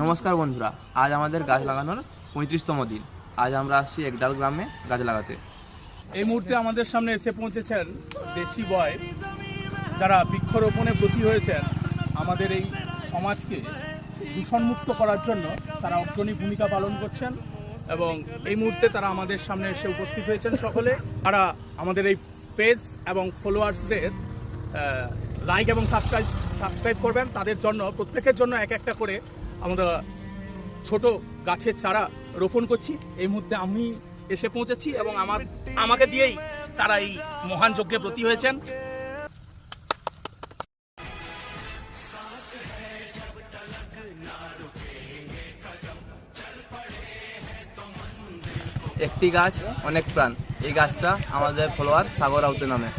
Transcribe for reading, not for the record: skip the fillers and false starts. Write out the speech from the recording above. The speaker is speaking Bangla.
নমস্কার বন্ধুরা, আজ আমাদের গাছ লাগানোর 35তম দিন। আজ আমরা আসছি একডাল গ্রামে গাছ লাগাতে। এই মুহূর্তে আমাদের সামনে এসে পৌঁছেছেন দেশি বয়, যারা বৃক্ষরোপণে ব্রতী হয়েছেন। আমাদের এই সমাজকে দূষণমুক্ত করার জন্য তারা অগ্রণী ভূমিকা পালন করছেন এবং এই মুহূর্তে তারা আমাদের সামনে এসে উপস্থিত হয়েছেন। সকলে তারা আমাদের এই পেজ এবং ফলোয়ার্সদের লাইক এবং সাবস্ক্রাইব করবেন। তাদের জন্য প্রত্যেকের জন্য এক একটা করে আমরা ছোট গাছের চারা রোপণ করছি। এই মুহূর্তে আমি এসে পৌঁছেছি এবং আমাকে দিয়েই তারা এই মহান যজ্ঞে ব্রতী হয়েছেন। একটি গাছ অনেক প্রাণ। এই গাছটা আমাদের ফলোয়ার সাগর রাউতের নামে।